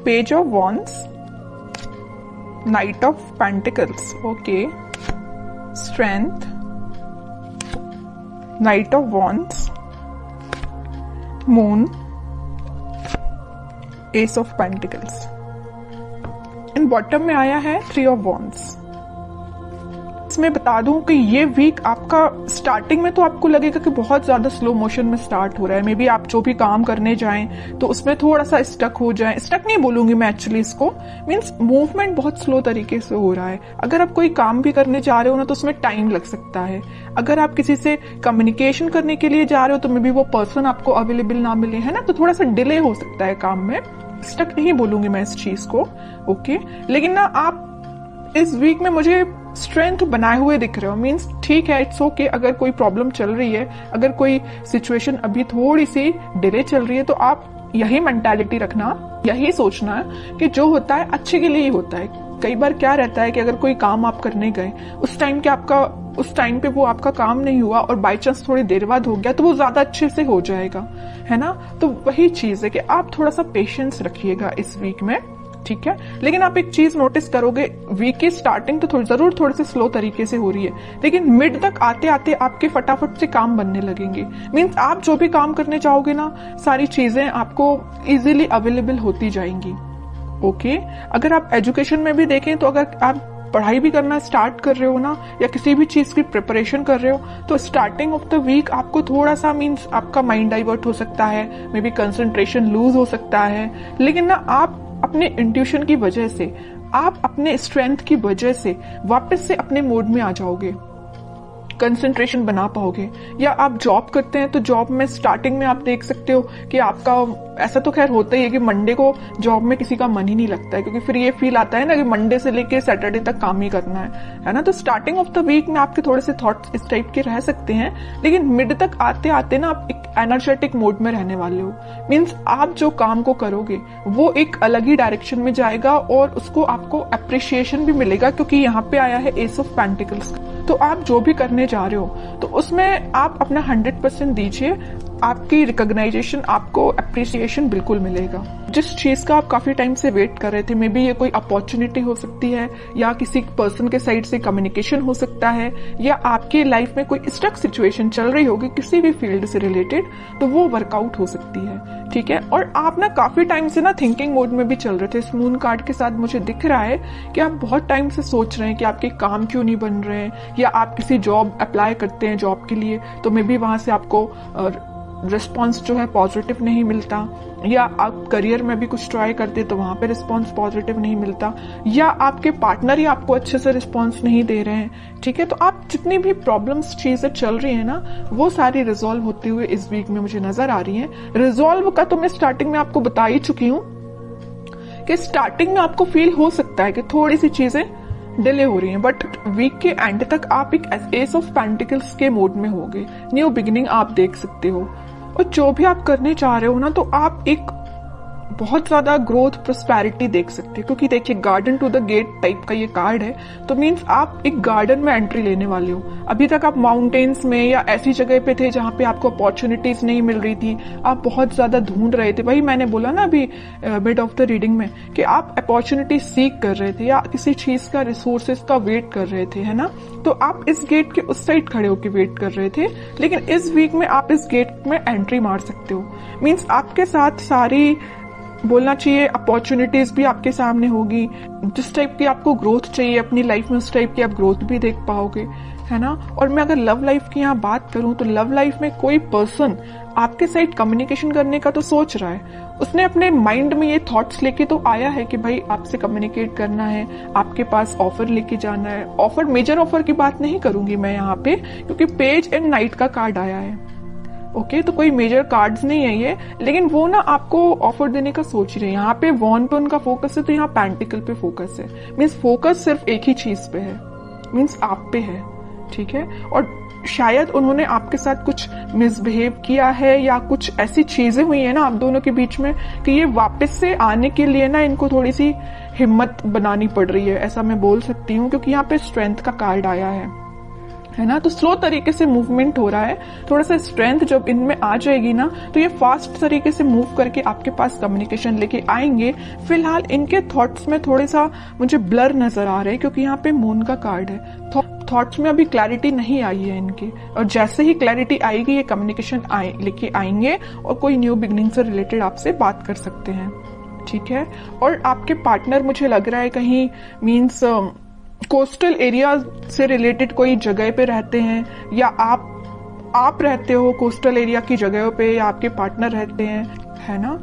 Page of wands, night of pentacles, okay, strength, night of wands, moon, S of pentacles. In bottom में आया है three of wands. इसमें बता दूं कि ये वीक आपका स्टार्टिंग में तो आपको लगेगा कि बहुत ज्यादा स्लो मोशन में स्टार्ट हो रहा है। मे बी आप जो भी काम करने जाएं तो उसमें थोड़ा सा स्टक हो जाए। स्टक नहीं बोलूंगी मैं एक्चुअली इसको, मीन्स मूवमेंट बहुत स्लो तरीके से हो रहा है। अगर आप कोई काम भी करने जा रहे हो ना तो उसमें टाइम लग सकता है। अगर आप किसी से कम्युनिकेशन करने के लिए जा रहे हो तो मे बी वो पर्सन आपको अवेलेबल ना मिले, है ना, तो थोड़ा सा डिले हो सकता है काम में। स्टक नहीं बोलूंगी मैं इस चीज को, ओके। लेकिन ना आप इस वीक में मुझे स्ट्रेंथ बनाए हुए दिख रहे हो, मीन्स ठीक है, इट्स ओके। अगर कोई प्रॉब्लम चल रही है, अगर कोई सिचुएशन अभी थोड़ी सी डिले चल रही है, तो आप यही मेंटालिटी रखना, यही सोचना कि जो होता है अच्छे के लिए ही होता है। कई बार क्या रहता है कि अगर कोई काम आप करने गए, उस टाइम पे वो आपका काम नहीं हुआ और बाई चांस थोड़ी देर बाद हो गया, तो वो ज्यादा अच्छे से हो जाएगा, है ना। तो वही चीज है कि आप थोड़ा सा पेशेंस रखिएगा इस वीक में, ठीक है। लेकिन आप एक चीज नोटिस करोगे, वीक की स्टार्टिंग तो जरूर थोड़ी सी स्लो तरीके से हो रही है, लेकिन मिड तक आते आते आपके फटाफट से काम बनने लगेंगे। मीन्स आप जो भी काम करने चाहोगे ना, सारी चीजें आपको इजीली अवेलेबल होती जाएंगी, ओके। अगर आप एजुकेशन में भी देखें तो अगर आप पढ़ाई भी करना स्टार्ट कर रहे हो ना, या किसी भी चीज की प्रिपरेशन कर रहे हो, तो स्टार्टिंग ऑफ द वीक आपको थोड़ा सा, मीन्स आपका माइंड डाइवर्ट हो सकता है, मे बी कंसंट्रेशन लूज हो सकता है। लेकिन ना आप अपने इंट्यूशन की वजह से, आप अपने स्ट्रेंथ की वजह से वापस से अपने मोड में आ जाओगे, कंसंट्रेशन बना पाओगे। या आप जॉब करते हैं तो जॉब में स्टार्टिंग में आप देख सकते हो कि आपका, ऐसा तो खैर होता ही है कि मंडे को जॉब में किसी का मन ही नहीं लगता है, क्योंकि फिर ये फील आता है ना कि मंडे से लेके सैटरडे तक काम ही करना है ना। तो स्टार्टिंग ऑफ द वीक में आपके थोड़े से थॉट्स इस टाइप के रह सकते हैं, लेकिन मिड तक आते आते ना आप एक एनर्जेटिक मोड में रहने वाले हो। मीन्स आप जो काम को करोगे वो एक अलग ही डायरेक्शन में जाएगा और उसको आपको अप्रिशिएशन भी मिलेगा, क्योंकि यहाँ पे आया है एस ऑफ पेंटिकल्स। तो आप जो भी करने जा रहे हो तो उसमें आप अपना 100% दीजिए, आपकी रिकॉग्नाइजेशन, आपको अप्रिसिएशन बिल्कुल मिलेगा। जिस चीज का आप काफी टाइम से वेट कर रहे थे, मे बी ये कोई अपॉर्चुनिटी हो सकती है, या किसी पर्सन के साइड से कम्युनिकेशन हो सकता है, या आपके लाइफ में कोई स्टक सिचुएशन चल रही होगी किसी भी फील्ड से रिलेटेड, तो वो वर्कआउट हो सकती है, ठीक है। और आप ना काफी टाइम से ना थिंकिंग मोड में भी चल रहे थे। इस मून कार्ड के साथ मुझे दिख रहा है कि आप बहुत टाइम से सोच रहे हैं कि आपके काम क्यों नहीं बन रहे हैं, या आप किसी जॉब अप्लाई करते हैं जॉब के लिए, तो मे बी वहां से आपको रिस्पॉन्स जो है पॉजिटिव नहीं मिलता, या आप करियर में भी कुछ ट्राई करते तो वहां पे रिस्पॉन्स पॉजिटिव नहीं मिलता, या आपके पार्टनर ही आपको अच्छे से रिस्पॉन्स नहीं दे रहे हैं, ठीक है। तो आप जितनी भी प्रॉब्लम्स चीजें चल रही है ना, वो सारी रिजॉल्व होते हुए इस वीक में मुझे नजर आ रही है। रिजॉल्व का तो मैं स्टार्टिंग में आपको बता ही चुकी हूँ कि स्टार्टिंग में आपको फील हो सकता है कि थोड़ी सी चीजें डिले हो रही हैं, बट वीक के एंड तक आप एक एस ऑफ पेंटिकल्स के मोड में होगे। न्यू बिगिनिंग आप देख सकते हो, और जो भी आप करने चाह रहे हो ना, तो आप एक बहुत ज्यादा ग्रोथ, प्रोस्पेरिटी देख सकते हो। क्योंकि देखिए, garden to the gate type का ये कार्ड है, तो मीन्स आप एक गार्डन में एंट्री लेने वाले हो। अभी तक आप माउंटेन्स में या ऐसी जगह पे थे जहां पे आपको अपॉर्चुनिटीज नहीं मिल रही थी, आप बहुत ज्यादा ढूंढ रहे थे। वही मैंने बोला ना अभी मिड ऑफ द रीडिंग में कि आप अपॉर्चुनिटी सीख कर रहे थे, या किसी चीज का, रिसोर्सेज का वेट कर रहे थे, है ना। तो आप इस गेट के उस साइड खड़े होकर वेट कर रहे थे, लेकिन इस वीक में आप इस गेट में एंट्री मार सकते हो। मीन्स आपके साथ सारी, बोलना चाहिए, अपॉर्चुनिटीज भी आपके सामने होगी। जिस टाइप की आपको ग्रोथ चाहिए अपनी लाइफ में, उस टाइप की आप ग्रोथ भी देख पाओगे, है ना। और मैं अगर लव लाइफ की यहाँ बात करूं तो लव लाइफ में कोई पर्सन आपके साथ कम्युनिकेशन करने का तो सोच रहा है, उसने अपने माइंड में ये थॉट्स लेके तो आया है कि भाई आपसे कम्युनिकेट करना है, आपके पास ऑफर लेके जाना है। ऑफर, मेजर ऑफर की बात नहीं करूंगी मैं यहाँ पे, क्योंकि पेज एंड नाइट का कार्ड आया है, ओके। तो कोई मेजर कार्ड्स नहीं है ये, लेकिन वो ना आपको ऑफर देने का सोच रहे हैं। यहाँ पे वॉन पे उनका फोकस है, तो यहाँ पेंटिकल पे फोकस है। मीन्स फोकस सिर्फ एक ही चीज पे है, मीन्स आप पे है, ठीक है। और शायद उन्होंने आपके साथ कुछ मिसबिहेव किया है, या कुछ ऐसी चीजें हुई है ना आप दोनों के बीच में कि ये वापस से आने के लिए ना इनको थोड़ी सी हिम्मत बनानी पड़ रही है, ऐसा मैं बोल सकती हूँ। क्योंकि यहाँ पे स्ट्रेंथ का कार्ड आया है, है ना। तो स्लो तरीके से मूवमेंट हो रहा है, थोड़ा सा स्ट्रेंथ जब इनमें आ जाएगी ना तो ये फास्ट तरीके से मूव करके आपके पास कम्युनिकेशन लेके आएंगे। फिलहाल इनके थॉट्स में थोड़े सा मुझे ब्लर नजर आ रहे हैं क्योंकि यहाँ पे मून का कार्ड है। थॉट्स में अभी क्लैरिटी नहीं आई है इनकी, और जैसे ही क्लैरिटी आएगी ये कम्युनिकेशन लेके आएंगे और कोई न्यू बिगनिंग से रिलेटेड आपसे बात कर सकते हैं, ठीक है। और आपके पार्टनर मुझे लग रहा है कहीं मीन्स कोस्टल एरिया से रिलेटेड कोई जगह पे रहते हैं, या आप रहते हो कोस्टल एरिया की जगहों पे, या आपके पार्टनर रहते हैं, है ना।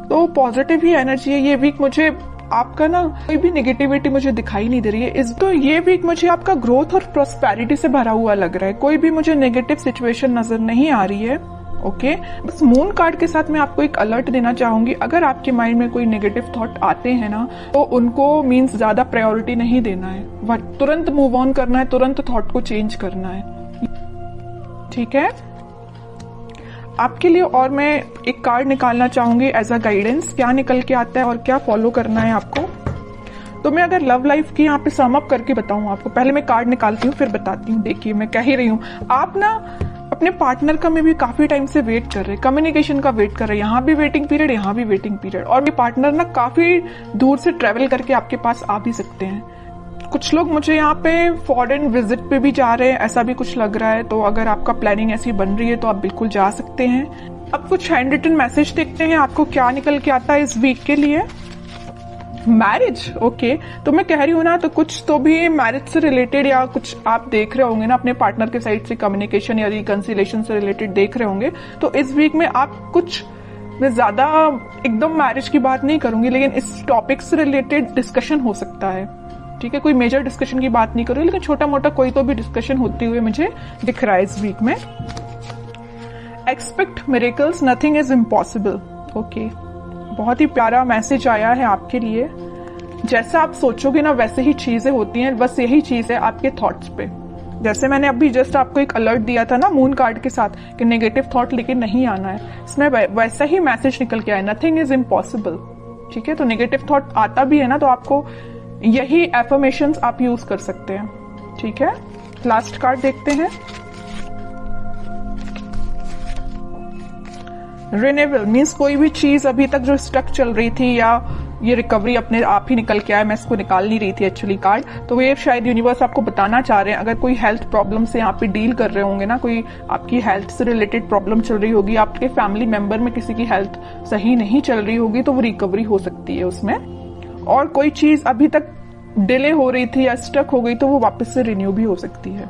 तो पॉजिटिव ही एनर्जी है ये वीक। मुझे आपका ना कोई भी नेगेटिविटी मुझे दिखाई नहीं दे रही है तो ये वीक मुझे आपका ग्रोथ और प्रॉस्पेरिटी से भरा हुआ लग रहा है। कोई भी मुझे नेगेटिव सिचुएशन नजर नहीं आ रही है, ओके। बस मून कार्ड के साथ मैं आपको एक अलर्ट देना चाहूंगी, अगर आपके माइंड में कोई नेगेटिव थॉट आते हैं ना तो उनको मीन्स ज्यादा प्रायोरिटी नहीं देना है, तुरंत मूव ऑन करना है, तुरंत थॉट को चेंज करना है, ठीक है। आपके लिए और मैं एक कार्ड निकालना चाहूंगी एज अ गाइडेंस, क्या निकल के आता है और क्या फॉलो करना है आपको। तो मैं अगर लव लाइफ की यहाँ पे सम अप करके बताऊं आपको, पहले मैं कार्ड निकालती हूँ फिर बताती हूँ। देखिए मैं कह ही रही हूँ, आप ना अपने पार्टनर का में भी काफी टाइम से वेट कर रहे हैं, कम्युनिकेशन का वेट कर रहे हैं, यहाँ भी वेटिंग पीरियड, यहाँ भी वेटिंग पीरियड, और ये पार्टनर ना काफी दूर से ट्रेवल करके आपके पास आ भी सकते हैं। कुछ लोग मुझे यहाँ पे फॉरेन विजिट पे भी जा रहे हैं, ऐसा भी कुछ लग रहा है। तो अगर आपका प्लानिंग ऐसी बन रही है तो आप बिल्कुल जा सकते हैं। अब कुछ हैंड रिटन मैसेज देखते हैं आपको क्या निकल के आता है इस वीक के लिए। Marriage, okay. तो मैं कह रही हूँ ना, तो कुछ तो भी मैरिज से रिलेटेड या कुछ आप देख रहे होंगे ना अपने पार्टनर के साइड से, कम्युनिकेशन या रिकंसिलेशन से रिलेटेड देख रहे होंगे। तो इस वीक में आप कुछ, मैं ज्यादा एकदम मैरिज की बात नहीं करूंगी, लेकिन इस टॉपिक से रिलेटेड डिस्कशन हो सकता है, ठीक है। कोई मेजर डिस्कशन की बात नहीं करूँ, लेकिन छोटा मोटा कोई तो भी डिस्कशन होती हुए मुझे दिख रहा है इस वीक में। Expect miracles, nothing is impossible, okay. बहुत ही प्यारा मैसेज आया है आपके लिए। जैसा आप सोचोगे ना वैसे ही चीजें होती हैं, बस यही चीज है आपके थॉट्स पे। जैसे मैंने अभी जस्ट आपको एक अलर्ट दिया था ना मून कार्ड के साथ कि नेगेटिव थॉट लेके नहीं आना है, इसमें वैसा ही मैसेज निकल के आया, नथिंग इज इम्पॉसिबल, ठीक है। तो नेगेटिव थॉट आता भी है ना तो आपको यही एफर्मेशंस आप यूज कर सकते हैं, ठीक है। लास्ट कार्ड देखते हैं, रिन्यूअल मीन्स कोई भी चीज अभी तक जो स्टक चल रही थी या ये रिकवरी अपने आप ही निकल के आया, मैं इसको निकाल नहीं रही थी एक्चुअली कार्ड। तो ये शायद यूनिवर्स आपको बताना चाह रहे हैं, अगर कोई हेल्थ प्रॉब्लम से यहाँ पे डील कर रहे होंगे ना, कोई आपकी हेल्थ से रिलेटेड प्रॉब्लम चल रही होगी, आपके फैमिली मेंबर में किसी की हेल्थ सही नहीं चल रही होगी, तो वो रिकवरी हो सकती है उसमें। और कोई चीज अभी तक डिले हो रही थी या स्टक हो गई तो वो वापस से रिन्यू भी हो सकती है।